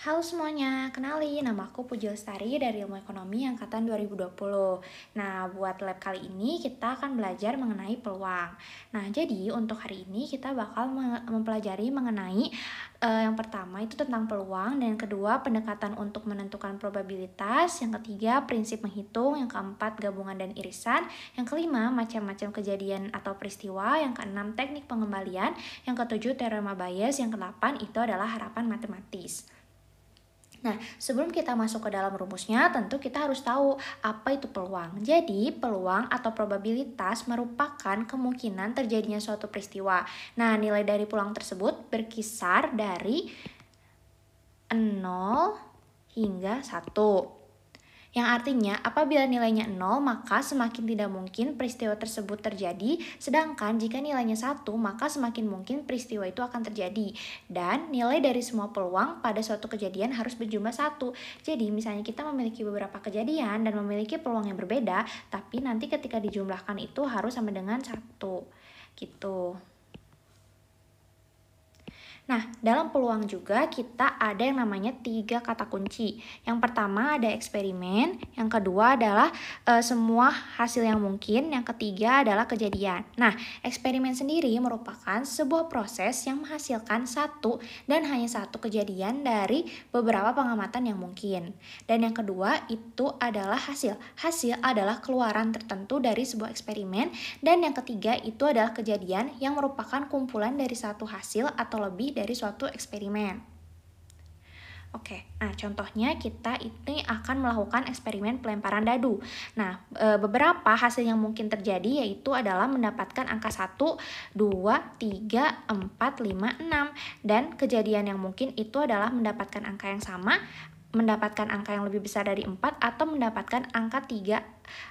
Halo semuanya, kenalin nama aku Puji Lestari dari Ilmu Ekonomi Angkatan 2020. Nah, buat lab kali ini kita akan belajar mengenai peluang. Nah, jadi untuk hari ini kita bakal mempelajari mengenai yang pertama itu tentang peluang, dan yang kedua pendekatan untuk menentukan probabilitas, yang ketiga prinsip menghitung, yang keempat gabungan dan irisan, yang kelima macam-macam kejadian atau peristiwa, yang keenam teknik pengembalian, yang ketujuh teorema Bayes, yang kedelapan itu adalah harapan matematis. Nah, sebelum kita masuk ke dalam rumusnya, tentu kita harus tahu apa itu peluang. Jadi, peluang atau probabilitas merupakan kemungkinan terjadinya suatu peristiwa. Nah, nilai dari peluang tersebut berkisar dari 0 hingga 1. Yang artinya apabila nilainya 0 maka semakin tidak mungkin peristiwa tersebut terjadi, sedangkan jika nilainya 1 maka semakin mungkin peristiwa itu akan terjadi. Dan nilai dari semua peluang pada suatu kejadian harus berjumlah 1. Jadi misalnya kita memiliki beberapa kejadian dan memiliki peluang yang berbeda, tapi nanti ketika dijumlahkan itu harus sama dengan 1. Gitu. Nah, dalam peluang juga kita ada yang namanya 3 kata kunci. Yang pertama ada eksperimen, yang kedua adalah semua hasil yang mungkin, yang ketiga adalah kejadian. Nah, eksperimen sendiri merupakan sebuah proses yang menghasilkan satu dan hanya satu kejadian dari beberapa pengamatan yang mungkin. Dan yang kedua itu adalah hasil. Hasil adalah keluaran tertentu dari sebuah eksperimen, dan yang ketiga itu adalah kejadian yang merupakan kumpulan dari satu hasil atau lebih dari suatu eksperimen. Oke, nah contohnya kita ini akan melakukan eksperimen pelemparan dadu. Nah, beberapa hasil yang mungkin terjadi yaitu adalah mendapatkan angka 1, 2, 3, 4, 5, 6. Dan kejadian yang mungkin itu adalah mendapatkan angka yang sama, mendapatkan angka yang lebih besar dari 4, atau mendapatkan angka 3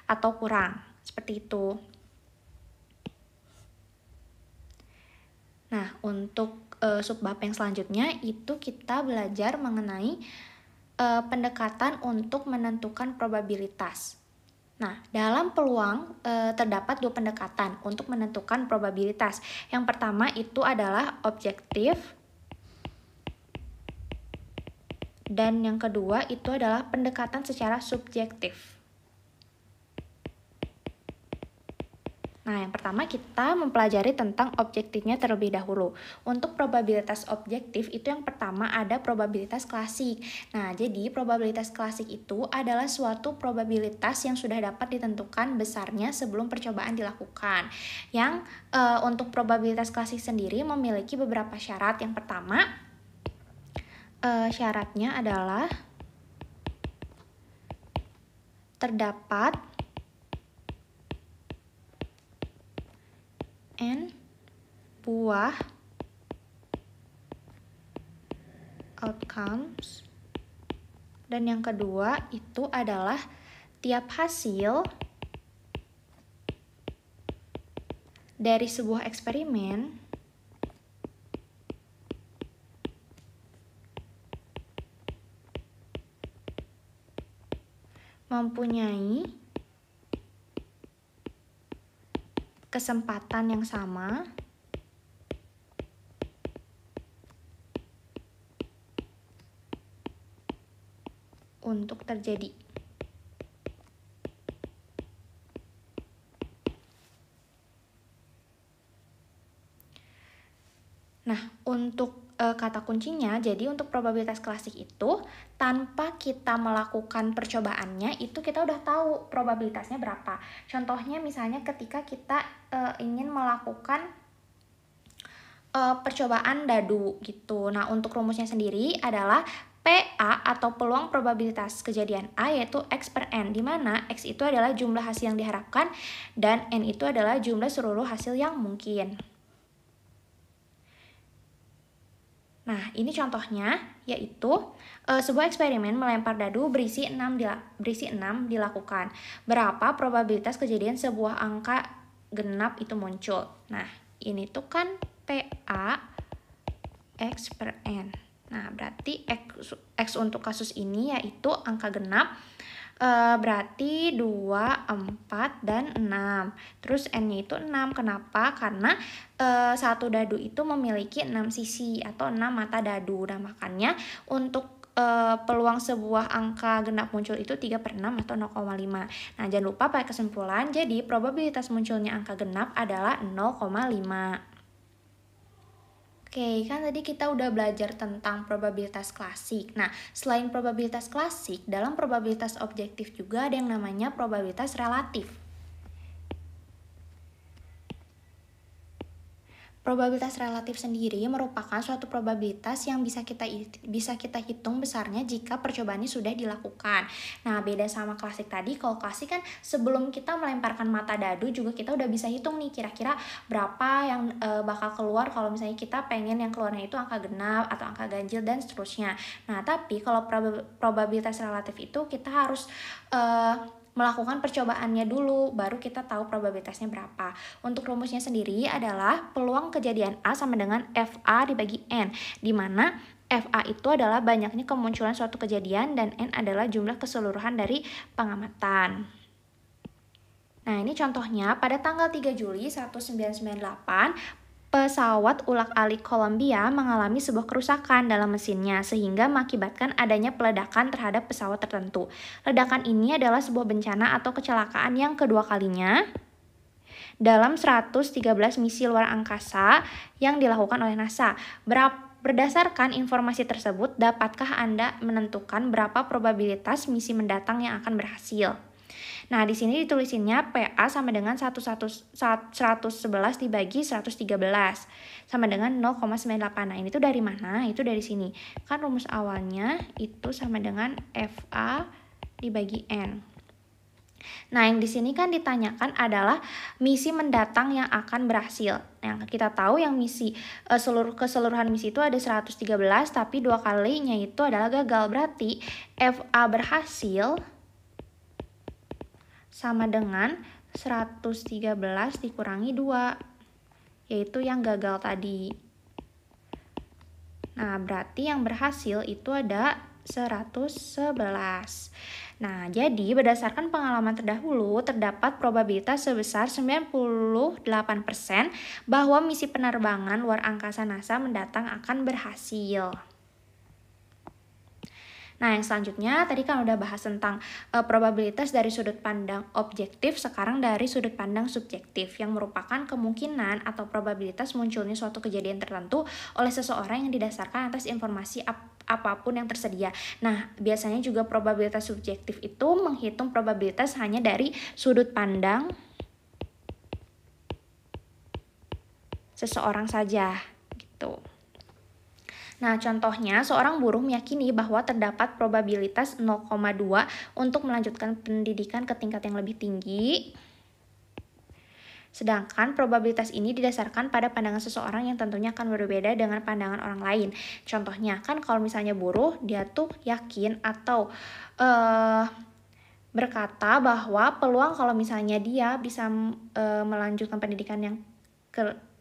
atau kurang. Seperti itu. Nah, untuk subbab yang selanjutnya itu kita belajar mengenai pendekatan untuk menentukan probabilitas. Nah, dalam peluang terdapat 2 pendekatan untuk menentukan probabilitas. Yang pertama itu adalah objektif, dan yang kedua itu adalah pendekatan secara subjektif. Nah, yang pertama kita mempelajari tentang objektifnya terlebih dahulu. Untuk probabilitas objektif itu yang pertama ada probabilitas klasik. Nah, jadi probabilitas klasik itu adalah suatu probabilitas yang sudah dapat ditentukan besarnya sebelum percobaan dilakukan. Yang untuk probabilitas klasik sendiri memiliki beberapa syarat. Yang pertama, syaratnya adalah terdapat n buah outcomes, dan yang kedua itu adalah tiap hasil dari sebuah eksperimen mempunyai kesempatan yang sama untuk terjadi. Nah, untuk kata kuncinya, jadi untuk probabilitas klasik itu tanpa kita melakukan percobaannya itu kita udah tahu probabilitasnya berapa. Contohnya misalnya ketika kita ingin melakukan percobaan dadu gitu. Nah, untuk rumusnya sendiri adalah PA atau peluang probabilitas kejadian A yaitu X per N, di mana X itu adalah jumlah hasil yang diharapkan dan N itu adalah jumlah seluruh hasil yang mungkin. Nah, ini contohnya yaitu sebuah eksperimen melempar dadu berisi 6 dilakukan. Berapa probabilitas kejadian sebuah angka genap itu muncul? Nah, ini tuh kan PA X per N. Nah, berarti X untuk kasus ini yaitu angka genap, berarti 2, 4, dan 6. Terus N-nya itu 6. Kenapa? Karena satu dadu itu memiliki 6 sisi atau 6 mata dadu. Nah, makanya untuk peluang sebuah angka genap muncul itu 3/6 atau 0,5. Nah, jangan lupa pakai kesimpulan, jadi probabilitas munculnya angka genap adalah 0,5. Oke, kan tadi kita udah belajar tentang probabilitas klasik. Nah, selain probabilitas klasik, dalam probabilitas objektif juga ada yang namanya probabilitas relatif. Probabilitas relatif sendiri merupakan suatu probabilitas yang bisa kita hitung besarnya jika percobaannya sudah dilakukan. Nah, beda sama klasik tadi, kalau klasik kan sebelum kita melemparkan mata dadu juga kita udah bisa hitung nih kira-kira berapa yang bakal keluar kalau misalnya kita pengen yang keluarnya itu angka genap atau angka ganjil dan seterusnya. Nah, tapi kalau probabilitas relatif itu kita harus melakukan percobaannya dulu, baru kita tahu probabilitasnya berapa. Untuk rumusnya sendiri adalah peluang kejadian A sama dengan FA dibagi N, di mana FA itu adalah banyaknya kemunculan suatu kejadian dan N adalah jumlah keseluruhan dari pengamatan. Nah, ini contohnya pada tanggal 3 Juli 1998, pesawat ulak-alik Columbia mengalami sebuah kerusakan dalam mesinnya sehingga mengakibatkan adanya peledakan terhadap pesawat tertentu. Ledakan ini adalah sebuah bencana atau kecelakaan yang kedua kalinya dalam 113 misi luar angkasa yang dilakukan oleh NASA. Berdasarkan informasi tersebut, dapatkah Anda menentukan berapa probabilitas misi mendatang yang akan berhasil? Nah, di sini ditulisinnya PA sama dengan 111 dibagi 113 sama dengan 0,98. Nah, ini tuh dari mana? Itu dari sini. Kan rumus awalnya itu sama dengan FA dibagi N. Nah, yang di sini kan ditanyakan adalah misi mendatang yang akan berhasil. Yang kita tahu yang misi keseluruhan misi itu ada 113, tapi 2 kalinya itu adalah gagal. Berarti FA berhasil sama dengan 113 dikurangi 2, yaitu yang gagal tadi. Nah, berarti yang berhasil itu ada 111. Nah, jadi berdasarkan pengalaman terdahulu, terdapat probabilitas sebesar 98% bahwa misi penerbangan luar angkasa NASA mendatang akan berhasil. Nah, yang selanjutnya tadi kan udah bahas tentang probabilitas dari sudut pandang objektif, sekarang dari sudut pandang subjektif yang merupakan kemungkinan atau probabilitas munculnya suatu kejadian tertentu oleh seseorang yang didasarkan atas informasi apapun yang tersedia. Nah, biasanya juga probabilitas subjektif itu menghitung probabilitas hanya dari sudut pandang seseorang saja gitu. Nah, contohnya seorang buruh meyakini bahwa terdapat probabilitas 0,2 untuk melanjutkan pendidikan ke tingkat yang lebih tinggi. Sedangkan probabilitas ini didasarkan pada pandangan seseorang yang tentunya akan berbeda dengan pandangan orang lain. Contohnya kan kalau misalnya buruh, dia tuh yakin atau berkata bahwa peluang kalau misalnya dia bisa melanjutkan pendidikan yang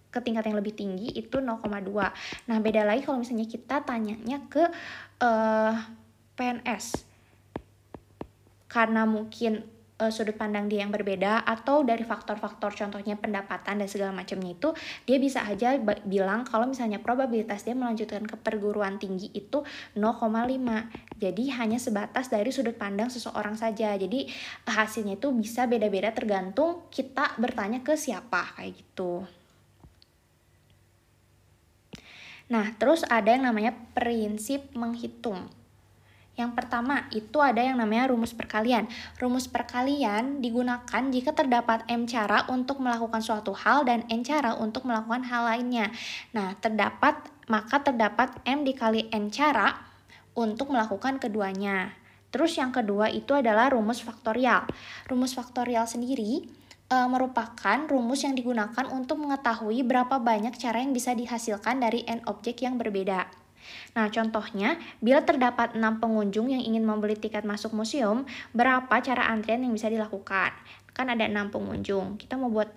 ke tingkat yang lebih tinggi itu 0,2. Nah, beda lagi kalau misalnya kita tanyanya ke PNS. Karena mungkin sudut pandang dia yang berbeda atau dari faktor-faktor contohnya pendapatan dan segala macamnya itu, dia bisa aja bilang kalau misalnya probabilitas dia melanjutkan ke perguruan tinggi itu 0,5. Jadi hanya sebatas dari sudut pandang seseorang saja. Jadi hasilnya itu bisa beda-beda tergantung kita bertanya ke siapa kayak gitu. Nah, terus ada yang namanya prinsip menghitung. Yang pertama, itu ada yang namanya rumus perkalian. Rumus perkalian digunakan jika terdapat M cara untuk melakukan suatu hal dan N cara untuk melakukan hal lainnya. Nah, maka terdapat M dikali N cara untuk melakukan keduanya. Terus yang kedua itu adalah rumus faktorial. Rumus faktorial sendiri merupakan rumus yang digunakan untuk mengetahui berapa banyak cara yang bisa dihasilkan dari N objek yang berbeda. Nah, contohnya, bila terdapat 6 pengunjung yang ingin membeli tiket masuk museum, berapa cara antrian yang bisa dilakukan? Kan ada 6 pengunjung, kita mau buat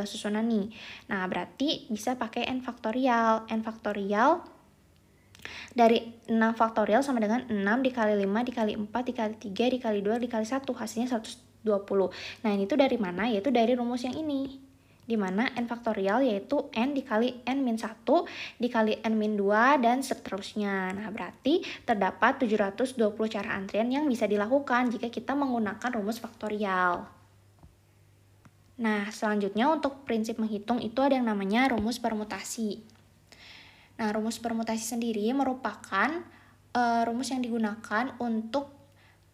susunan nih. Nah, berarti bisa pakai N faktorial. N faktorial dari 6 faktorial sama dengan 6 dikali 5 dikali 4 dikali 3 dikali 2 dikali 1, hasilnya 120. Nah, ini tuh dari mana? Yaitu dari rumus yang ini. di mana n faktorial yaitu n dikali n-1 dikali n-2 dan seterusnya. Nah, berarti terdapat 720 cara antrian yang bisa dilakukan jika kita menggunakan rumus faktorial. Nah, selanjutnya untuk prinsip menghitung itu ada yang namanya rumus permutasi. Nah, rumus permutasi sendiri merupakan rumus yang digunakan untuk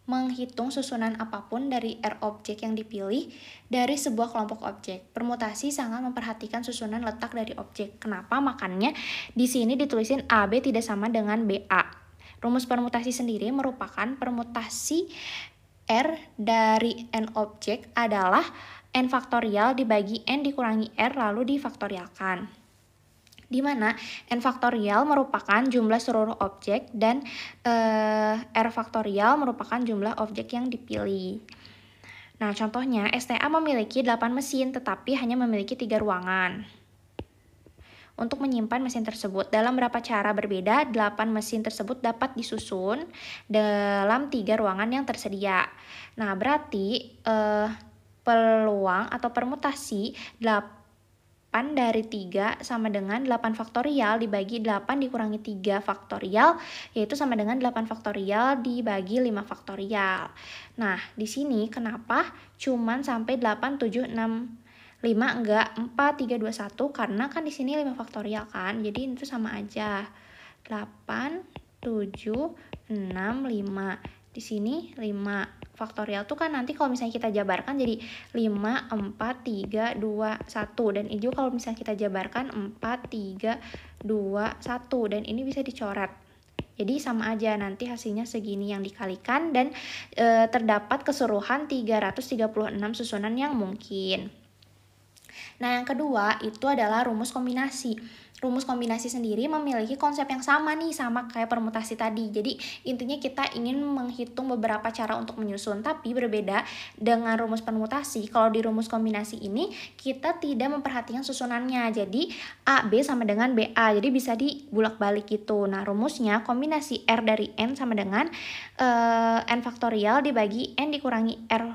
menghitung susunan apapun dari R objek yang dipilih dari sebuah kelompok objek. Permutasi sangat memperhatikan susunan letak dari objek. Kenapa? Makanya di sini ditulisin AB tidak sama dengan BA. Rumus permutasi sendiri merupakan permutasi R dari N objek adalah N faktorial dibagi N dikurangi R lalu difaktorialkan. Di mana N faktorial merupakan jumlah seluruh objek dan R faktorial merupakan jumlah objek yang dipilih. Nah, contohnya STA memiliki 8 mesin tetapi hanya memiliki 3 ruangan. Untuk menyimpan mesin tersebut, dalam berapa cara berbeda 8 mesin tersebut dapat disusun dalam 3 ruangan yang tersedia. Nah, berarti peluang atau permutasi 8 dari 3 sama dengan 8 faktorial dibagi 8 dikurangi 3 faktorial, yaitu sama dengan 8 faktorial dibagi 5 faktorial. Nah, di sini kenapa cuman sampai 8, 7, 6, 5 enggak 4, 3, 2, 1? Karena kan di sini 5 faktorial kan, jadi itu sama aja. 8, 7, 6, 5. Di sini 5 faktorial tuh kan nanti kalau misalnya kita jabarkan jadi 5, 4, 3, 2, 1. Dan itu kalau misalnya kita jabarkan 4, 3, 2, 1. Dan ini bisa dicoret. Jadi sama aja nanti hasilnya segini yang dikalikan dan terdapat keseluruhan 336 susunan yang mungkin. Nah, yang kedua itu adalah rumus kombinasi. Rumus kombinasi sendiri memiliki konsep yang sama nih, sama kayak permutasi tadi. Jadi intinya kita ingin menghitung beberapa cara untuk menyusun, tapi berbeda dengan rumus permutasi. Kalau di rumus kombinasi ini kita tidak memperhatikan susunannya. Jadi A, B sama dengan BA. Jadi bisa dibulak-balik gitu. Nah, rumusnya kombinasi R dari N sama dengan N faktorial dibagi N dikurangi R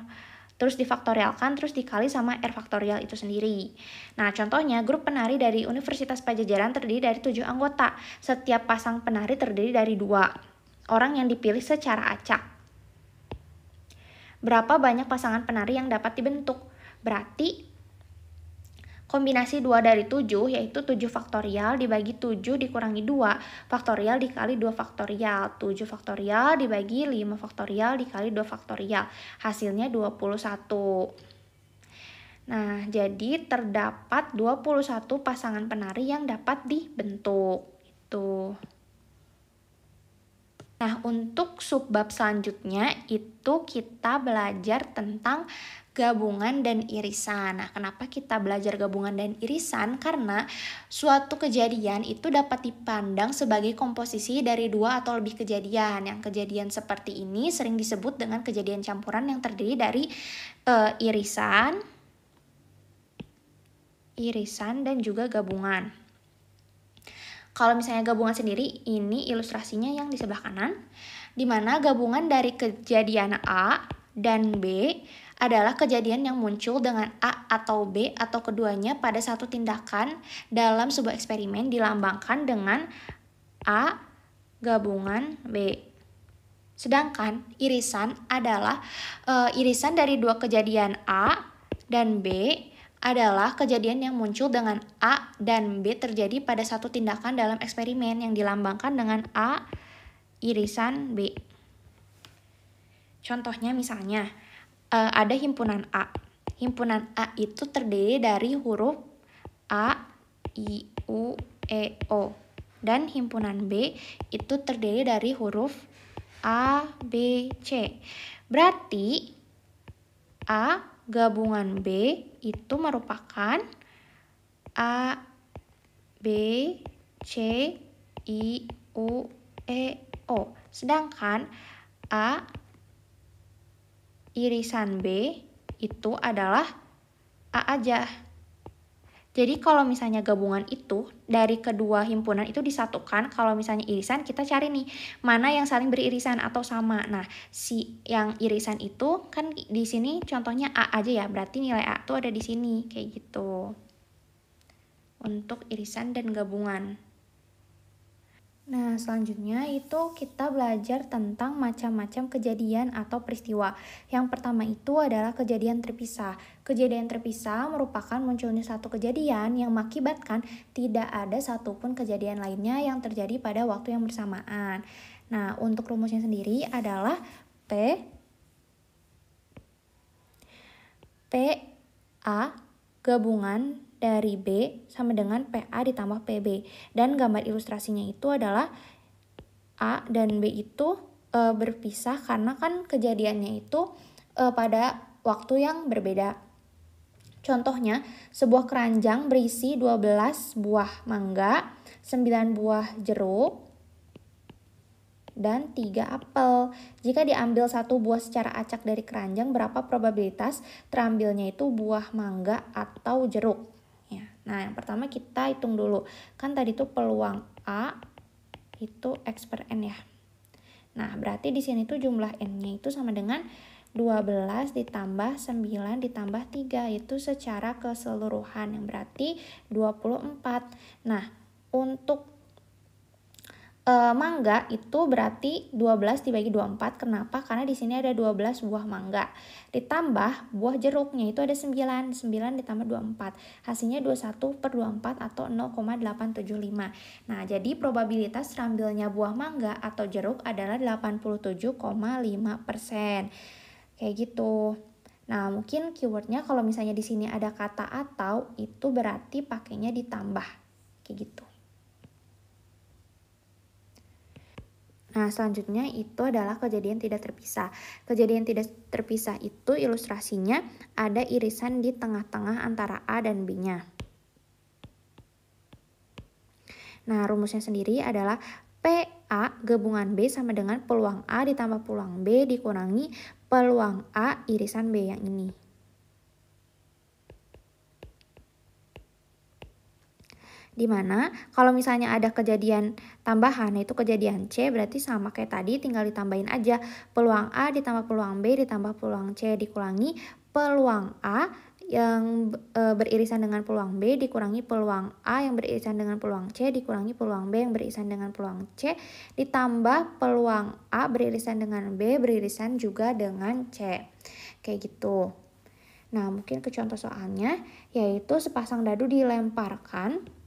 terus difaktorialkan, terus dikali sama R faktorial itu sendiri. Nah, contohnya grup penari dari Universitas Pajajaran terdiri dari 7 anggota. Setiap pasang penari terdiri dari 2 orang yang dipilih secara acak. Berapa banyak pasangan penari yang dapat dibentuk? Berarti kombinasi 2 dari 7 yaitu 7 faktorial dibagi 7 dikurangi 2 faktorial dikali 2 faktorial. 7 faktorial dibagi 5 faktorial dikali 2 faktorial. Hasilnya 21. Nah, jadi terdapat 21 pasangan penari yang dapat dibentuk. Itu. Nah, untuk subbab selanjutnya itu kita belajar tentang gabungan dan irisan. Nah, kenapa kita belajar gabungan dan irisan? Karena suatu kejadian itu dapat dipandang sebagai komposisi dari 2 atau lebih kejadian. Yang kejadian seperti ini sering disebut dengan kejadian campuran yang terdiri dari irisan dan juga gabungan. Kalau misalnya gabungan sendiri, ini ilustrasinya yang di sebelah kanan, di mana gabungan dari kejadian A dan B adalah kejadian yang muncul dengan A atau B atau keduanya pada satu tindakan dalam sebuah eksperimen dilambangkan dengan A gabungan B. Sedangkan irisan adalah irisan dari 2 kejadian A dan B adalah kejadian yang muncul dengan A dan B terjadi pada satu tindakan dalam eksperimen yang dilambangkan dengan A irisan B. Contohnya misalnya, ada himpunan A. Himpunan A itu terdiri dari huruf A, I, U, E, O. Dan himpunan B itu terdiri dari huruf A, B, C. Berarti A gabungan B itu merupakan A, B, C, I, U, E, O. Sedangkan A irisan B itu adalah A aja. Jadi kalau misalnya gabungan itu dari kedua himpunan itu disatukan, kalau misalnya irisan kita cari nih mana yang saling beririsan atau sama. Nah, si yang irisan itu kan di sini contohnya A aja ya, berarti nilai A itu ada di sini kayak gitu. untuk irisan dan gabungan. Nah, selanjutnya itu kita belajar tentang macam-macam kejadian atau peristiwa. Yang pertama itu adalah kejadian terpisah. Kejadian terpisah merupakan munculnya satu kejadian yang mengakibatkan tidak ada satupun kejadian lainnya yang terjadi pada waktu yang bersamaan. Nah, untuk rumusnya sendiri adalah PA gabungan dari B sama dengan PA ditambah PB. Dan gambar ilustrasinya itu adalah A dan B itu berpisah karena kan kejadiannya itu pada waktu yang berbeda. Contohnya, sebuah keranjang berisi 12 buah mangga, 9 buah jeruk, dan 3 apel. Jika diambil satu buah secara acak dari keranjang, berapa probabilitas terambilnya itu buah mangga atau jeruk? Ya. Nah, yang pertama kita hitung dulu. Kan tadi tuh peluang A itu X per N ya. Nah, berarti di sini tuh jumlah N-nya itu sama dengan 12 ditambah 9 ditambah 3, itu secara keseluruhan yang berarti 24. Nah, untuk mangga itu berarti 12 dibagi 24. Kenapa? Karena di sini ada 12 buah mangga. Ditambah buah jeruknya itu ada 9. 9 ditambah 24. Hasilnya 21/24 atau 0,875. Nah, jadi probabilitas terambilnya buah mangga atau jeruk adalah 87,5%. Kayak gitu. Nah, mungkin keywordnya kalau misalnya di sini ada kata atau, itu berarti pakainya ditambah. Kayak gitu. Nah, selanjutnya itu adalah kejadian tidak terpisah. Kejadian tidak terpisah itu ilustrasinya ada irisan di tengah-tengah antara A dan B-nya. Nah, rumusnya sendiri adalah PA gabungan B sama dengan peluang A ditambah peluang B dikurangi peluang A irisan B yang ini. Dimana kalau misalnya ada kejadian tambahan, yaitu kejadian C, berarti sama kayak tadi, tinggal ditambahin aja peluang A ditambah peluang B ditambah peluang C dikurangi peluang A yang beririsan dengan peluang B dikurangi peluang A yang beririsan dengan peluang C dikurangi peluang B yang beririsan dengan peluang C ditambah peluang A beririsan dengan B beririsan juga dengan C. Kayak gitu. Nah, mungkin ke contoh soalnya, yaitu sepasang dadu dilemparkan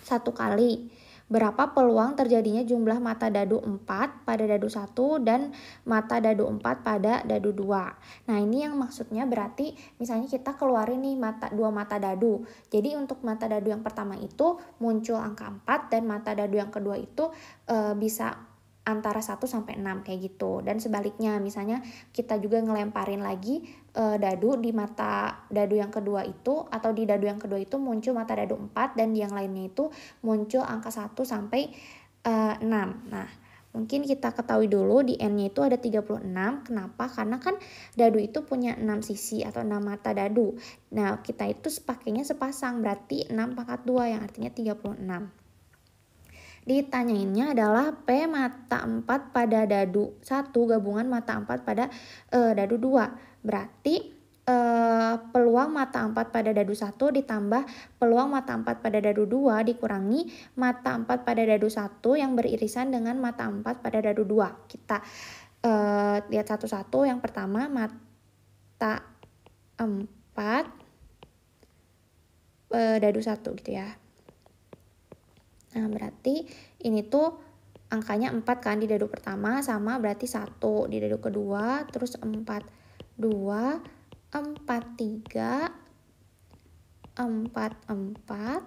satu kali. Berapa peluang terjadinya jumlah mata dadu 4 pada dadu 1 dan mata dadu 4 pada dadu 2. Nah, ini yang maksudnya berarti misalnya kita keluarin nih dua mata dadu. Jadi untuk mata dadu yang pertama itu muncul angka 4 dan mata dadu yang kedua itu bisa antara 1 sampai 6 kayak gitu. Dan sebaliknya misalnya kita juga ngelemparin lagi dadu di mata dadu yang kedua itu, atau di dadu yang kedua itu muncul mata dadu 4 dan yang lainnya itu muncul angka 1 sampai 6. Nah, mungkin kita ketahui dulu di N-nya itu ada 36. Kenapa? Karena kan dadu itu punya 6 sisi atau 6 mata dadu. Nah, kita itu pakainya sepasang, berarti 6 pangkat 2 yang artinya 36. Ditanyainnya adalah P mata 4 pada dadu 1 gabungan mata 4 pada dadu 2. Berarti peluang mata 4 pada dadu 1 ditambah peluang mata 4 pada dadu 2 dikurangi mata 4 pada dadu 1 yang beririsan dengan mata 4 pada dadu 2. Kita lihat satu-satu. Yang pertama mata 4 dadu 1 gitu ya. Nah, berarti ini tuh angkanya 4 kan di dadu pertama, sama berarti 1 di dadu kedua, terus 4, 2, 4, 3, 4, 4,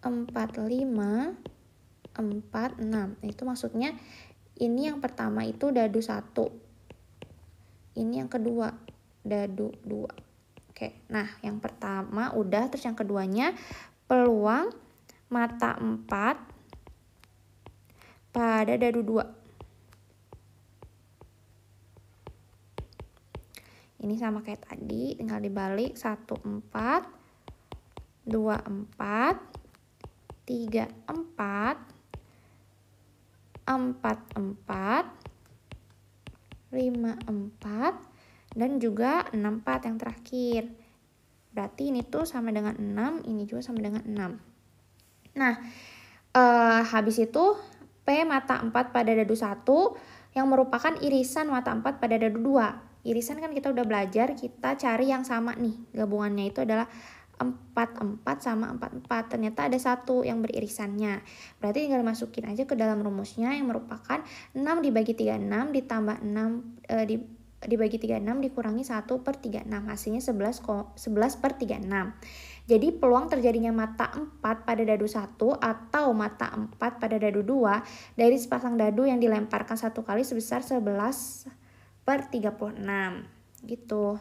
4, 5, 4, 6. Nah, itu maksudnya ini yang pertama itu dadu 1. Ini yang kedua dadu 2. Oke, nah yang pertama udah, terus yang keduanya peluang mata 4 pada dadu 2. Ini sama kayak tadi, tinggal dibalik. 1, 4, 2, 4, 3, 4, 4, 4, 5, 4, dan juga 6, 4 yang terakhir. Berarti ini tuh sama dengan 6, ini juga sama dengan 6. Nah, habis itu P mata 4 pada dadu 1 yang merupakan irisan mata 4 pada dadu 2. Irisan kan kita udah belajar, kita cari yang sama nih. Gabungannya itu adalah 4 sama 4. Ternyata ada 1 yang beririsannya. Berarti tinggal masukin aja ke dalam rumusnya yang merupakan 6 dibagi 36 ditambah 6 dibagi 36 dikurangi 1/36. Hasilnya 11/36. Jadi peluang terjadinya mata 4 pada dadu 1 atau mata 4 pada dadu 2 dari sepasang dadu yang dilemparkan satu kali sebesar 11/36 gitu.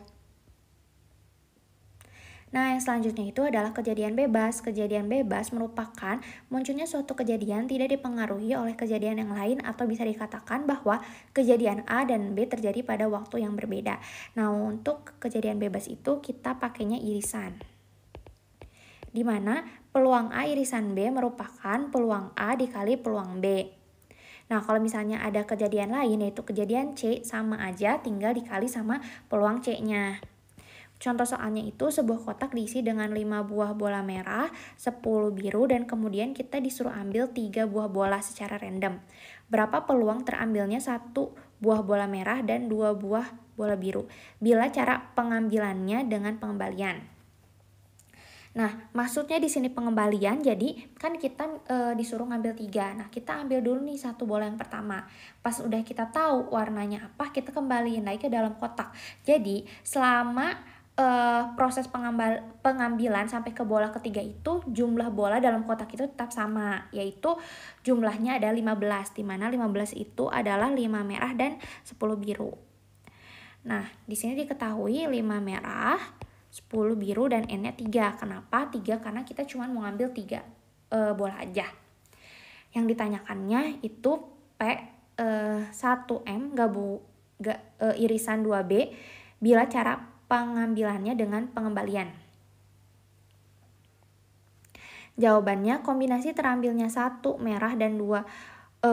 Nah, yang selanjutnya itu adalah kejadian bebas. Kejadian bebas merupakan munculnya suatu kejadian tidak dipengaruhi oleh kejadian yang lain atau bisa dikatakan bahwa kejadian A dan B terjadi pada waktu yang berbeda. Nah, untuk kejadian bebas itu kita pakainya irisan. Di mana peluang A irisan B merupakan peluang A dikali peluang B. Nah, kalau misalnya ada kejadian lain yaitu kejadian C, sama aja tinggal dikali sama peluang C-nya. Contoh soalnya itu sebuah kotak diisi dengan 5 buah bola merah, 10 biru, dan kemudian kita disuruh ambil 3 buah bola secara random. Berapa peluang terambilnya 1 buah bola merah dan 2 buah bola biru bila cara pengambilannya dengan pengembalian? Nah, maksudnya di sini pengembalian, jadi kan kita disuruh ngambil 3. Nah, kita ambil dulu nih 1 bola yang pertama. Pas udah kita tahu warnanya apa, kita kembaliin lagi ke dalam kotak. Jadi, selama proses pengambilan sampai ke bola ketiga itu jumlah bola dalam kotak itu tetap sama, yaitu jumlahnya ada 15, di mana 15 itu adalah 5 merah dan 10 biru. Nah, di sini diketahui 5 merah, 10 biru, dan N-nya 3. Kenapa 3? Karena kita cuma mau ngambil 3 bola aja. Yang ditanyakannya itu P 1M irisan 2B bila cara pengambilannya dengan pengembalian. Jawabannya kombinasi terambilnya 1 merah dan 2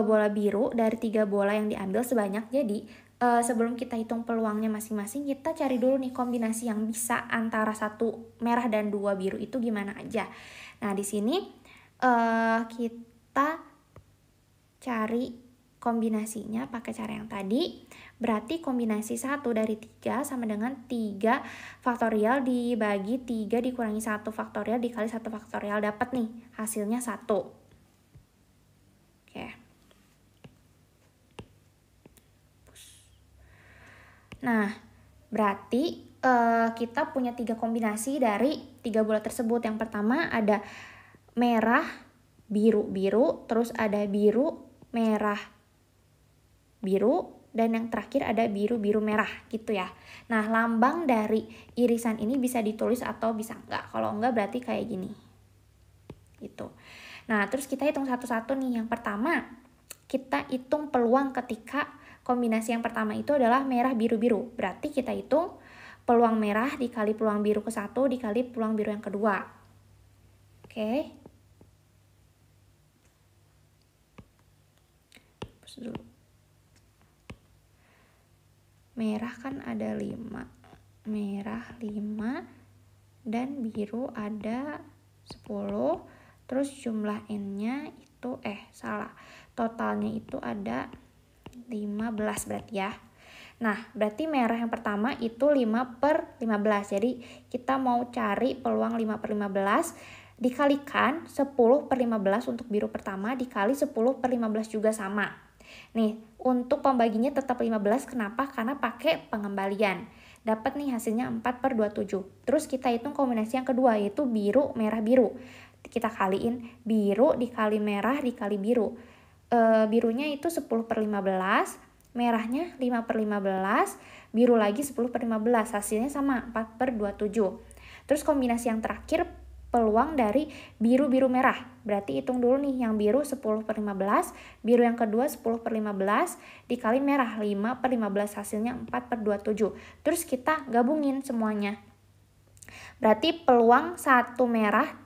bola biru dari 3 bola yang diambil sebanyak. Jadi sebelum kita hitung peluangnya masing-masing, kita cari dulu nih kombinasi yang bisa antara 1 merah dan 2 biru itu gimana aja. Nah, di sini kita cari kombinasinya pakai cara yang tadi. Berarti kombinasi 1 dari 3 sama dengan 3 faktorial dibagi 3 dikurangi 1 faktorial dikali 1 faktorial. Dapat nih hasilnya 1. Oke. Nah, berarti kita punya 3 kombinasi dari 3 bola tersebut. Yang pertama ada merah, biru, biru, terus ada biru, merah, biru, dan yang terakhir ada biru, biru, merah gitu ya. Nah, lambang dari irisan ini bisa ditulis atau bisa enggak. Kalau enggak berarti kayak gini. Gitu. Nah, terus kita hitung satu-satu nih. Yang pertama, kita hitung peluang ketika kombinasi yang pertama itu adalah merah, biru, biru. Berarti kita hitung peluang merah dikali peluang biru ke-1 dikali peluang biru yang kedua. Oke. Terus dulu. Merah kan ada 5. Merah 5 dan biru ada 10. Terus jumlah N-nya itu totalnya itu ada 15 berarti ya. Nah, berarti merah yang pertama itu 5/15. Jadi kita mau cari peluang 5/15 dikalikan 10/15 untuk biru pertama dikali 10/15 juga sama. Nih, untuk pembaginya tetap 15. Kenapa? Karena pakai pengembalian. Dapat nih hasilnya 4/27. Terus kita hitung kombinasi yang kedua yaitu biru, merah, biru. Kita kaliin biru dikali merah dikali biru. Birunya itu 10/15, merahnya 5/15, biru lagi 10/15. Hasilnya sama 4/27. Terus kombinasi yang terakhir peluang dari biru, biru, merah. Berarti hitung dulu nih, yang biru 10/15, biru yang kedua 10/15, dikali merah 5/15, hasilnya 4/27. Terus kita gabungin semuanya. Berarti peluang 1 merah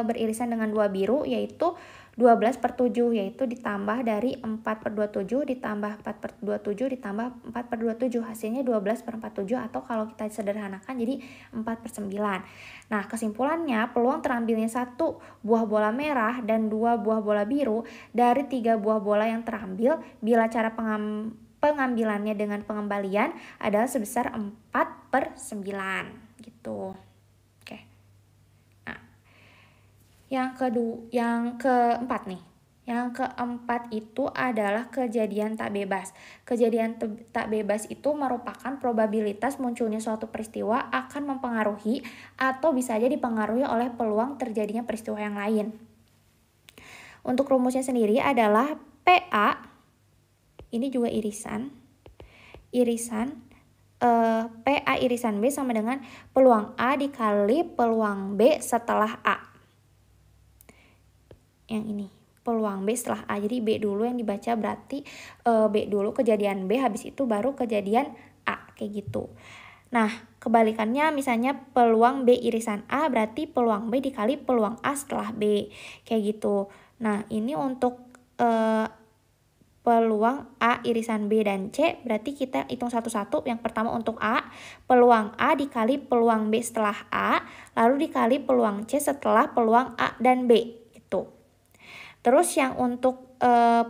beririsan dengan 2 biru yaitu 12/7, yaitu ditambah dari 4/27 ditambah 4/27 ditambah 4/27, hasilnya 12/47, atau kalau kita sederhanakan jadi 4/9. Nah, kesimpulannya peluang terambilnya 1 buah bola merah dan 2 buah bola biru dari 3 buah bola yang terambil bila cara pengambilannya dengan pengembalian adalah sebesar 4/9 gitu. Oke. Nah, yang keempat nih. Yang keempat itu adalah kejadian tak bebas. Kejadian tak bebas itu merupakan probabilitas munculnya suatu peristiwa akan mempengaruhi atau bisa saja dipengaruhi oleh peluang terjadinya peristiwa yang lain. Untuk rumusnya sendiri adalah PA, ini juga irisan PA irisan B sama dengan peluang A dikali peluang B setelah A. Yang ini, peluang B setelah A. Jadi B dulu yang dibaca, berarti B dulu kejadian B, habis itu baru kejadian A, kayak gitu. Nah, kebalikannya misalnya peluang B irisan A, berarti peluang B dikali peluang A setelah B, kayak gitu. Nah, ini untuk peluang A irisan B dan C, berarti kita hitung satu-satu. Yang pertama untuk A, peluang A dikali peluang B setelah A, lalu dikali peluang C setelah peluang A dan B, gitu. Terus yang untuk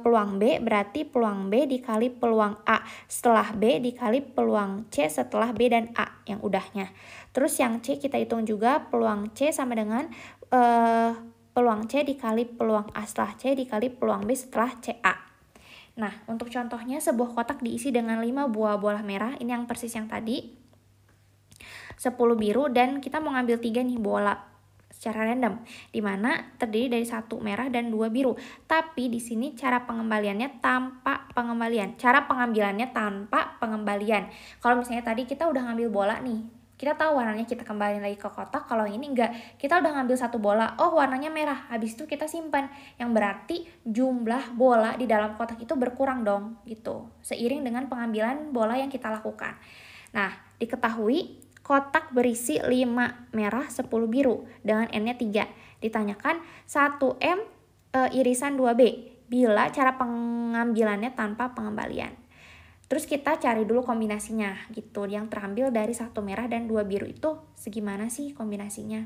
peluang B, berarti peluang B dikali peluang A setelah B dikali peluang C setelah B dan A yang udahnya. Terus yang C kita hitung juga, peluang C sama dengan peluang C dikali peluang A setelah C dikali peluang B setelah CA. Nah, untuk contohnya sebuah kotak diisi dengan 5 buah bola merah, ini yang persis yang tadi, 10 biru, dan kita mau ngambil 3 nih bola secara random, dimana terdiri dari 1 merah dan 2 biru. Tapi di sini cara pengambilannya tanpa pengembalian. Kalau misalnya tadi kita udah ngambil bola nih, kita tahu warnanya, kita kembaliin lagi ke kotak. Kalau ini enggak, kita udah ngambil 1 bola, oh warnanya merah, habis itu kita simpan, yang berarti jumlah bola di dalam kotak itu berkurang dong, gitu, seiring dengan pengambilan bola yang kita lakukan. Nah, diketahui kotak berisi 5 merah, 10 biru dengan N-nya 3. Ditanyakan 1M irisan 2B bila cara pengambilannya tanpa pengembalian. Terus kita cari dulu kombinasinya gitu, yang terambil dari 1 merah dan 2 biru itu segimana sih kombinasinya.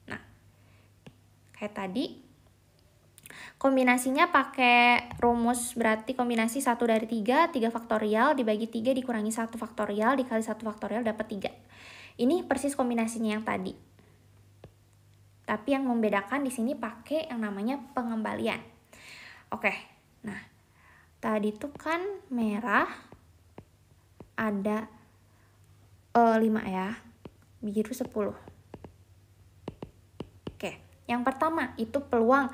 Nah, kayak tadi kombinasinya pakai rumus, berarti kombinasi 1 dari 3, 3 faktorial dibagi 3 dikurangi 1 faktorial dikali 1 faktorial dapat 3. Ini persis kombinasinya yang tadi. Tapi yang membedakan di sini pakai yang namanya pengembalian. Oke. Nah, tadi tuh kan merah ada 5 ya, biru 10. Oke, yang pertama itu peluang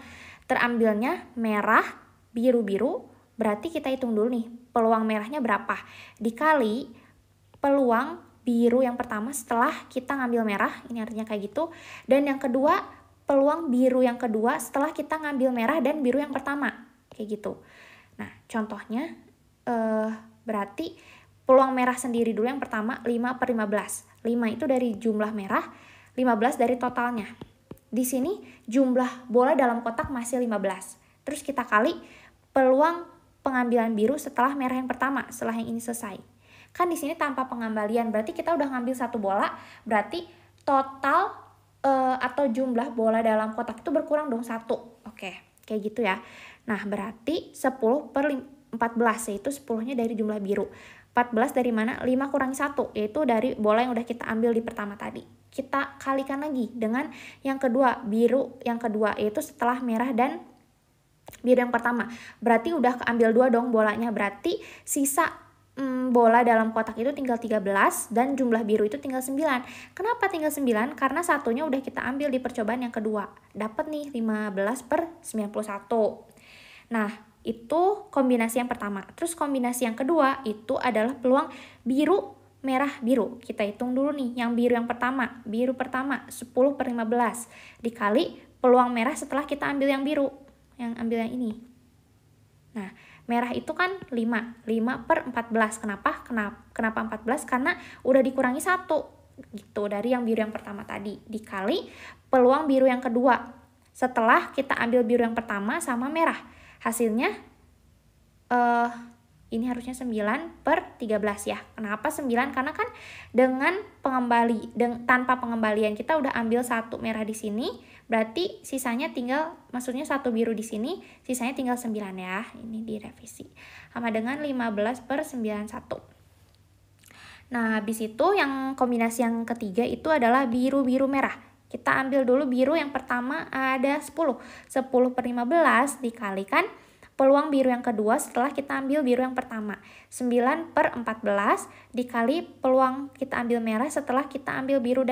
terambilnya merah, biru-biru, berarti kita hitung dulu nih, peluang merahnya berapa, dikali peluang biru yang pertama setelah kita ngambil merah, ini artinya kayak gitu, dan yang kedua, peluang biru yang kedua setelah kita ngambil merah dan biru yang pertama, kayak gitu. Nah, contohnya berarti peluang merah sendiri dulu yang pertama 5/15. 5 itu dari jumlah merah, 15 dari totalnya. Di sini jumlah bola dalam kotak masih 15. Terus kita kali peluang pengambilan biru setelah merah yang pertama, setelah yang ini selesai. Kan di sini tanpa pengembalian, berarti kita udah ngambil 1 bola, berarti total atau jumlah bola dalam kotak itu berkurang dong 1. Oke, kayak gitu ya. Nah, berarti 10/14, yaitu 10-nya dari jumlah biru. 14 dari mana? 5 kurangi 1, yaitu dari bola yang udah kita ambil di pertama tadi. Kita kalikan lagi dengan yang kedua, biru yang kedua, yaitu setelah merah dan biru yang pertama. Berarti udah keambil 2 dong bolanya, berarti sisa bola dalam kotak itu tinggal 13 dan jumlah biru itu tinggal 9. Kenapa tinggal 9? Karena satunya udah kita ambil di percobaan yang kedua. Dapat nih 15/91. Nah, itu kombinasi yang pertama. Terus kombinasi yang kedua itu adalah peluang biru, merah, biru. Kita hitung dulu nih, yang biru yang pertama. Biru pertama 10/15 dikali peluang merah setelah kita ambil yang biru. Yang ambil yang ini. Nah, merah itu kan 5/14. Kenapa 14? Karena udah dikurangi 1 gitu dari yang biru yang pertama tadi. Dikali peluang biru yang kedua. setelah kita ambil biru yang pertama sama merah. Hasilnya ini harusnya 9/13 ya. Kenapa 9? Karena kan dengan tanpa pengembalian kita udah ambil 1 merah di sini, berarti sisanya tinggal, maksudnya 1 biru di sini, sisanya tinggal 9 ya. Ini direvisi. Sama dengan 15/91. Nah, habis itu yang kombinasi yang ketiga itu adalah biru-biru merah. Kita ambil dulu biru yang pertama ada 10. 10/15 dikalikan peluang biru yang kedua setelah kita ambil biru yang pertama. 9/14 dikali peluang kita ambil merah setelah kita ambil biru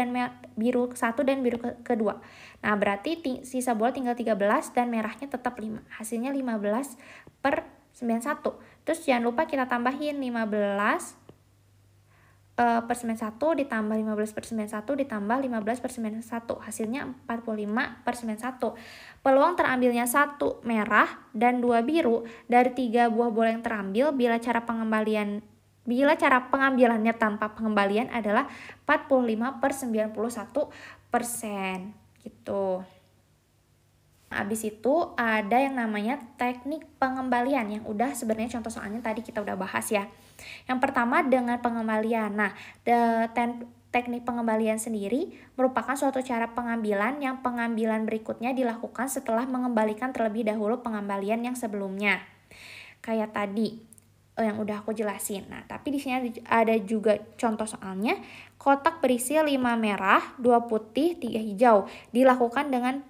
satu dan biru kedua. Nah, berarti sisa bola tinggal 13 dan merahnya tetap 5. Hasilnya 15/91. Terus jangan lupa kita tambahin 15/91 ditambah 15/91 ditambah 15/91. Hasilnya 45/91. Peluang terambilnya 1 merah dan 2 biru dari 3 buah bola yang terambil bila cara pengambilannya tanpa pengembalian adalah 45/91% gitu. Habis itu ada yang namanya teknik pengembalian yang udah sebenarnya contoh soalnya tadi kita udah bahas ya. Yang pertama dengan pengembalian. Nah, teknik pengembalian sendiri merupakan suatu cara pengambilan yang pengambilan berikutnya dilakukan setelah mengembalikan terlebih dahulu pengembalian yang sebelumnya. Kayak tadi yang udah aku jelasin. Nah, tapi di sini ada juga contoh soalnya. Kotak berisi 5 merah, 2 putih, 3 hijau. Dilakukan dengan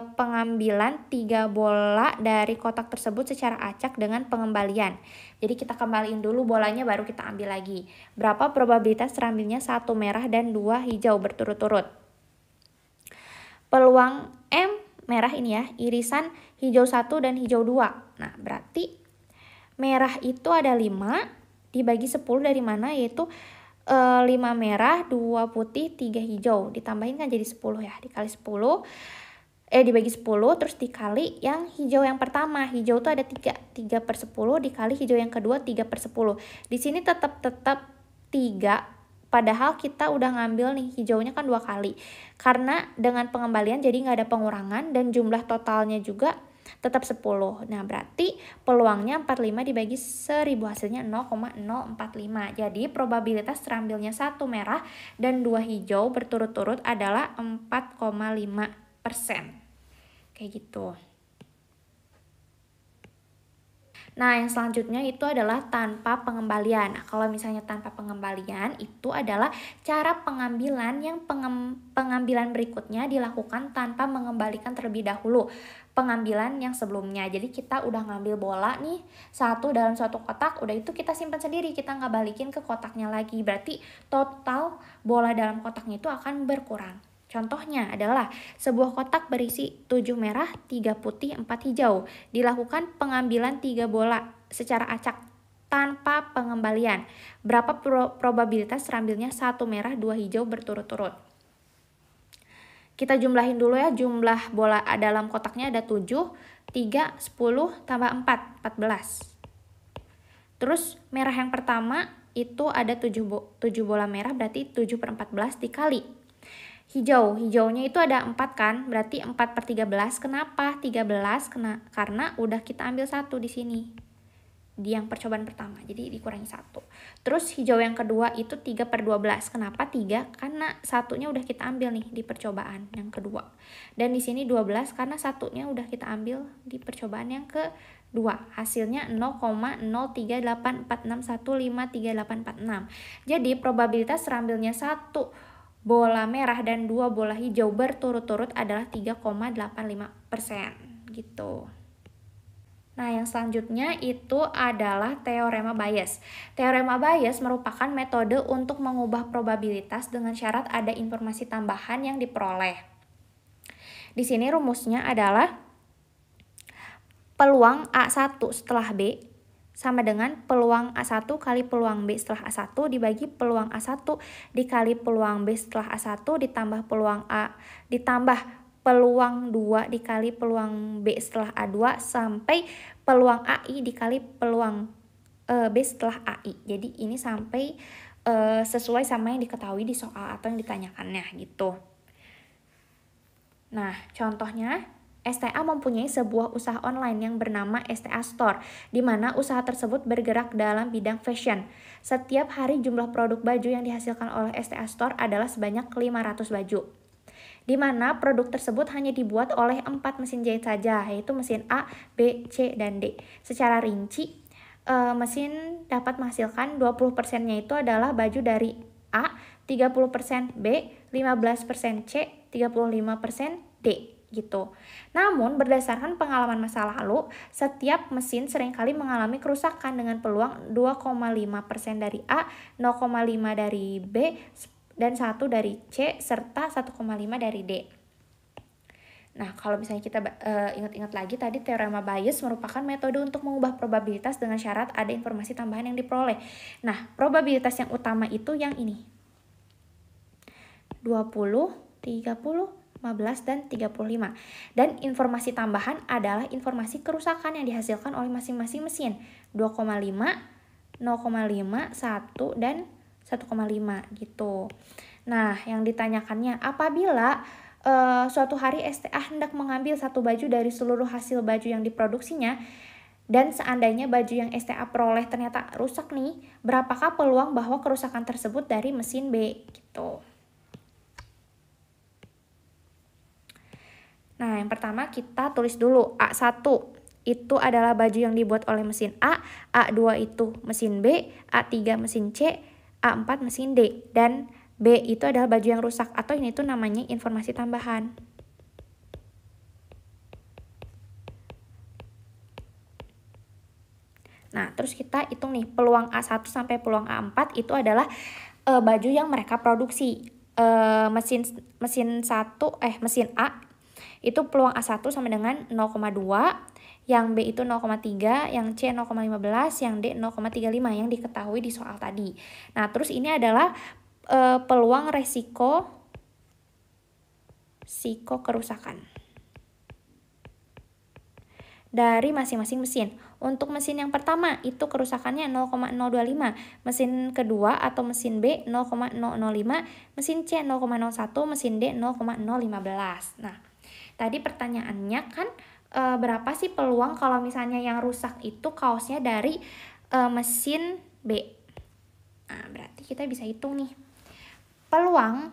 pengambilan 3 bola dari kotak tersebut secara acak dengan pengembalian. Jadi kita kembaliin dulu bolanya baru kita ambil lagi. Berapa probabilitas terambilnya 1 merah dan 2 hijau berturut-turut. Peluang M merah ini ya, irisan hijau 1 dan hijau 2. Nah, berarti merah itu ada 5 dibagi 10 dari mana, yaitu 5 merah, 2 putih, 3 hijau. Ditambahin kan jadi 10 ya, dikali 10. Dibagi 10 terus dikali yang hijau yang pertama. Hijau tuh ada 3. 3/10 dikali hijau yang kedua 3/10. Di sini tetap 3. Padahal kita udah ngambil nih hijaunya kan 2 kali. Karena dengan pengembalian jadi nggak ada pengurangan dan jumlah totalnya juga tetap 10. Nah, berarti peluangnya 45 dibagi 1000 hasilnya 0,045. Jadi probabilitas terambilnya 1 merah dan 2 hijau berturut-turut adalah 4,5%. Kayak gitu. Nah, yang selanjutnya itu adalah tanpa pengembalian. Nah, kalau misalnya tanpa pengembalian itu adalah cara pengambilan yang pengambilan berikutnya dilakukan tanpa mengembalikan terlebih dahulu pengambilan yang sebelumnya. Jadi kita udah ngambil bola nih satu dalam suatu kotak, udah itu kita simpan sendiri, kita nggak balikin ke kotaknya lagi. Berarti total bola dalam kotaknya itu akan berkurang. Contohnya adalah sebuah kotak berisi 7 merah, 3 putih, 4 hijau. Dilakukan pengambilan 3 bola secara acak tanpa pengembalian. Berapa probabilitas terambilnya 1 merah, 2 hijau berturut-turut? Kita jumlahin dulu ya, jumlah bola dalam kotaknya ada 7, 3, 10, tambah 4, 14. Terus merah yang pertama itu ada 7 bola merah, berarti 7/14 dikali hijaunya itu ada 4 kan, berarti 4/13. Kenapa 13? Karena udah kita ambil 1 di sini di yang percobaan pertama, jadi dikurangi 1. Terus hijau yang kedua itu 3/12. Kenapa 3? Karena satunya udah kita ambil nih di percobaan yang kedua. Dan di sini 12 karena satunya udah kita ambil di percobaan yang kedua. Hasilnya 0,03846153846. Jadi probabilitas terambilnya 1 bola merah dan 2 bola hijau berturut-turut adalah 3,85% gitu. Nah, yang selanjutnya itu adalah teorema Bayes. Teorema Bayes merupakan metode untuk mengubah probabilitas dengan syarat ada informasi tambahan yang diperoleh. Di sini rumusnya adalah peluang A1 setelah B sama dengan peluang A1 kali peluang B setelah A1 dibagi peluang A1 dikali peluang B setelah A1 ditambah peluang A ditambah peluang 2 dikali peluang B setelah A2 sampai peluang AI dikali peluang B setelah AI. Jadi ini sampai sesuai sama yang diketahui di soal atau yang ditanyakannya gitu. Nah, contohnya STA mempunyai sebuah usaha online yang bernama STA Store, di mana usaha tersebut bergerak dalam bidang fashion. Setiap hari jumlah produk baju yang dihasilkan oleh STA Store adalah sebanyak 500 baju. Di mana produk tersebut hanya dibuat oleh 4 mesin jahit saja, yaitu mesin A, B, C, dan D. Secara rinci, mesin dapat menghasilkan 20%-nya itu adalah baju dari A, 30% B, 15% C, 35% D gitu. Namun berdasarkan pengalaman masa lalu, setiap mesin seringkali mengalami kerusakan dengan peluang 2,5% dari A, 0,5 dari B, dan 1 dari C, serta 1,5 dari D. Nah, kalau misalnya kita ingat-ingat lagi tadi teorema Bayes merupakan metode untuk mengubah probabilitas dengan syarat ada informasi tambahan yang diperoleh. Nah, probabilitas yang utama itu yang ini. 20, 30, 15, dan 35. Dan informasi tambahan adalah informasi kerusakan yang dihasilkan oleh masing-masing mesin. 2,5, 0,5, 1, dan 1,5 gitu. Nah, yang ditanyakannya apabila suatu hari STA hendak mengambil satu baju dari seluruh hasil baju yang diproduksinya, dan seandainya baju yang STA peroleh ternyata rusak nih, berapakah peluang bahwa kerusakan tersebut dari mesin B gitu. Nah, yang pertama kita tulis dulu A1 itu adalah baju yang dibuat oleh mesin A, A2 itu mesin B, A3 mesin C, A4 mesin D, dan B itu adalah baju yang rusak atau ini tuh namanya informasi tambahan. Nah, terus kita hitung nih peluang A1 sampai peluang A4 itu adalah baju yang mereka produksi. Mesin A itu peluang A1 sama dengan 0,2, yang B itu 0,3, yang C 0,15, yang D 0,35 yang diketahui di soal tadi. Nah, terus ini adalah peluang resiko kerusakan dari masing-masing mesin. Untuk mesin yang pertama itu kerusakannya 0,025, mesin kedua atau mesin B 0,005, mesin C 0,01, mesin D 0,015. Nah, tadi pertanyaannya kan berapa sih peluang kalau misalnya yang rusak itu kaosnya dari mesin B. Nah, berarti kita bisa hitung nih. Peluang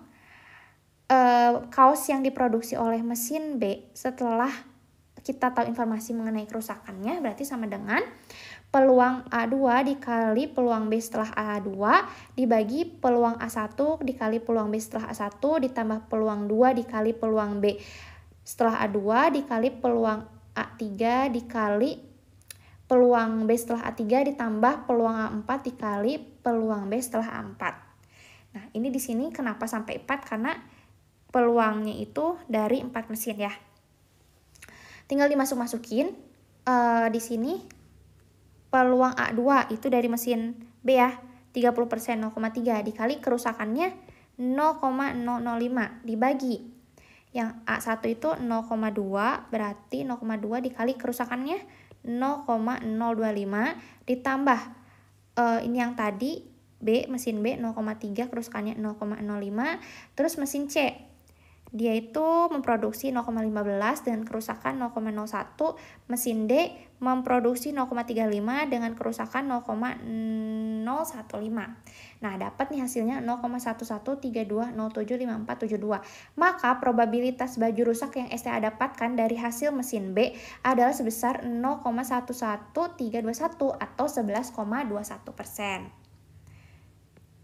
kaos yang diproduksi oleh mesin B setelah kita tahu informasi mengenai kerusakannya berarti sama dengan peluang A2 dikali peluang B setelah A2 dibagi peluang A1 dikali peluang B setelah A1 ditambah peluang 2 dikali peluang B setelah A2 dikali peluang A3 dikali peluang B setelah A3 ditambah peluang A4 dikali peluang B setelah A4. Nah, ini di sini kenapa sampai 4? Karena peluangnya itu dari 4 mesin ya. Tinggal dimasuk-masukin di sini peluang A2 itu dari mesin B ya, 30% 0,3 dikali kerusakannya 0,005 dibagi yang A1 itu 0,2 berarti 0,2 dikali kerusakannya 0,025 ditambah ini yang tadi B, mesin B 0,3 kerusakannya 0,05, terus mesin C dia itu memproduksi 0,15 dengan kerusakan 0,01, mesin D memproduksi 0,35 dengan kerusakan 0,015. Nah, dapat nih hasilnya 0,1132075472. Maka probabilitas baju rusak yang STA dapatkan dari hasil mesin B adalah sebesar 0,11321 atau 11,21%.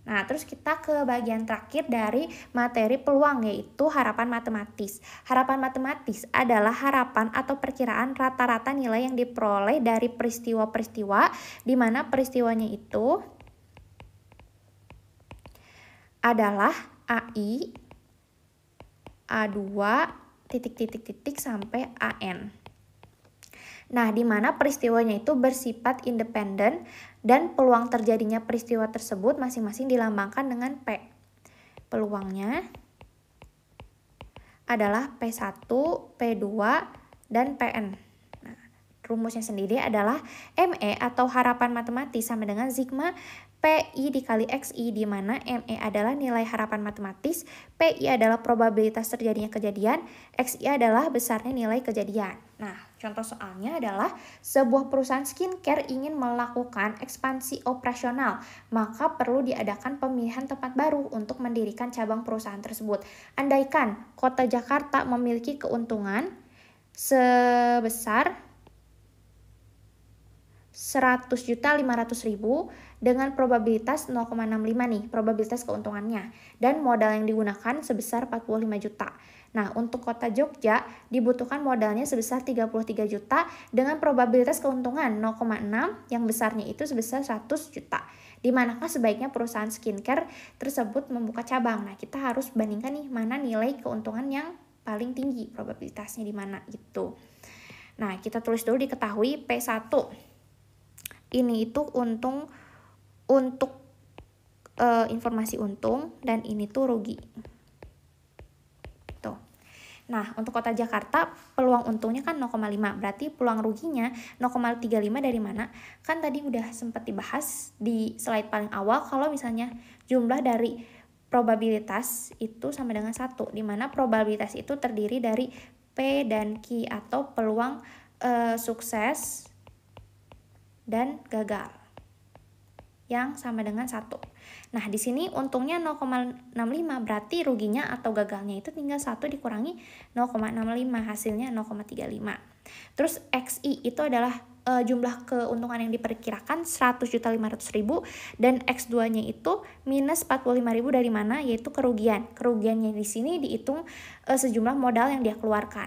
Nah, terus kita ke bagian terakhir dari materi peluang, yaitu harapan matematis. Harapan matematis adalah harapan atau perkiraan rata-rata nilai yang diperoleh dari peristiwa-peristiwa, di mana peristiwanya itu adalah AI, A2, titik-titik-titik sampai AN. Nah, di mana peristiwanya itu bersifat independen dan peluang terjadinya peristiwa tersebut masing-masing dilambangkan dengan P. Peluangnya adalah P1, P2, dan Pn. Nah, rumusnya sendiri adalah ME atau harapan matematis sama dengan sigma PI dikali XI, di mana ME adalah nilai harapan matematis, PI adalah probabilitas terjadinya kejadian, XI adalah besarnya nilai kejadian. Nah, contoh soalnya adalah sebuah perusahaan skincare ingin melakukan ekspansi operasional, maka perlu diadakan pemilihan tempat baru untuk mendirikan cabang perusahaan tersebut. Andaikan Kota Jakarta memiliki keuntungan sebesar 100.500.000 dengan probabilitas 0,65 nih, probabilitas keuntungannya. Dan modal yang digunakan sebesar 45 juta. Nah, untuk Kota Jogja dibutuhkan modalnya sebesar 33 juta dengan probabilitas keuntungan 0,6 yang besarnya itu sebesar 100 juta. Di manakah sebaiknya perusahaan skincare tersebut membuka cabang? Nah, kita harus bandingkan nih mana nilai keuntungan yang paling tinggi, probabilitasnya di mana gitu. Nah, kita tulis dulu diketahui P1. Ini itu untung untuk informasi untung dan ini tuh rugi. Tuh. Nah, untuk Kota Jakarta peluang untungnya kan 0,5. Berarti peluang ruginya 0,35 dari mana? Kan tadi udah sempat dibahas di slide paling awal kalau misalnya jumlah dari probabilitas itu sama dengan 1, di mana probabilitas itu terdiri dari P dan Q atau peluang sukses dan gagal yang sama dengan 1. Nah, di sini untungnya 0,65, berarti ruginya atau gagalnya itu tinggal 1 dikurangi 0,65, hasilnya 0,35. Terus XI itu adalah jumlah keuntungan yang diperkirakan 100.500.000 dan X2-nya itu minus 45.000 dari mana? Yaitu kerugian. Kerugiannya di sini dihitung sejumlah modal yang dia keluarkan.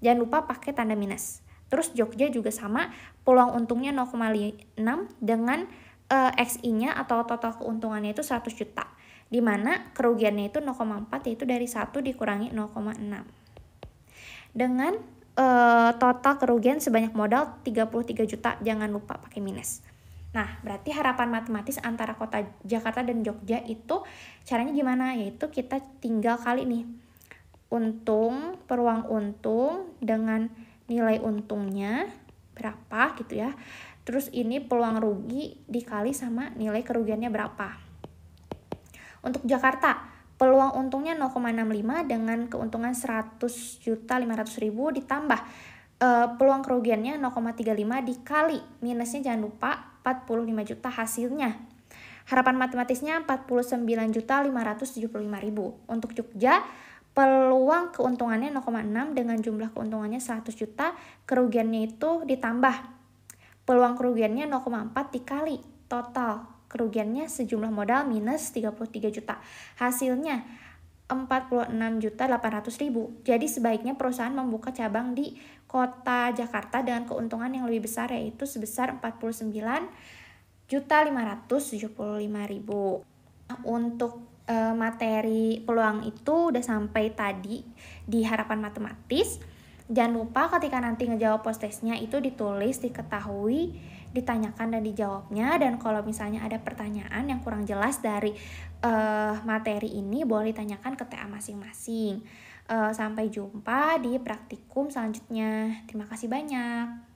Jangan lupa pakai tanda minus. Terus Jogja juga sama, peluang untungnya 0,6 dengan XI-nya atau total keuntungannya itu 100 juta. Di mana kerugiannya itu 0,4 yaitu dari 1 dikurangi 0,6. Dengan total kerugian sebanyak modal 33 juta, jangan lupa pakai minus. Nah, berarti harapan matematis antara Kota Jakarta dan Jogja itu caranya gimana? Yaitu kita tinggal kali nih. Untung, peluang untung dengan nilai untungnya berapa gitu ya. Terus ini peluang rugi dikali sama nilai kerugiannya berapa. Untuk Jakarta, peluang untungnya 0,65 dengan keuntungan 100.500.000 ditambah peluang kerugiannya 0,35 dikali minusnya jangan lupa 45 juta hasilnya. Harapan matematisnya 49.575.000. Untuk Jogja, peluang keuntungannya 0,6 dengan jumlah keuntungannya 100 juta, kerugiannya itu ditambah. Peluang kerugiannya 0,4 dikali total kerugiannya sejumlah modal minus 33 juta. Hasilnya 46.800.000. Jadi sebaiknya perusahaan membuka cabang di Kota Jakarta dengan keuntungan yang lebih besar yaitu sebesar 49.575.000. Untuk materi peluang itu udah sampai tadi di harapan matematis. Jangan lupa ketika nanti ngejawab post testnya itu ditulis, diketahui, ditanyakan dan dijawabnya. Dan kalau misalnya ada pertanyaan yang kurang jelas dari materi ini boleh ditanyakan ke TA masing-masing. Sampai jumpa di praktikum selanjutnya. Terima kasih banyak.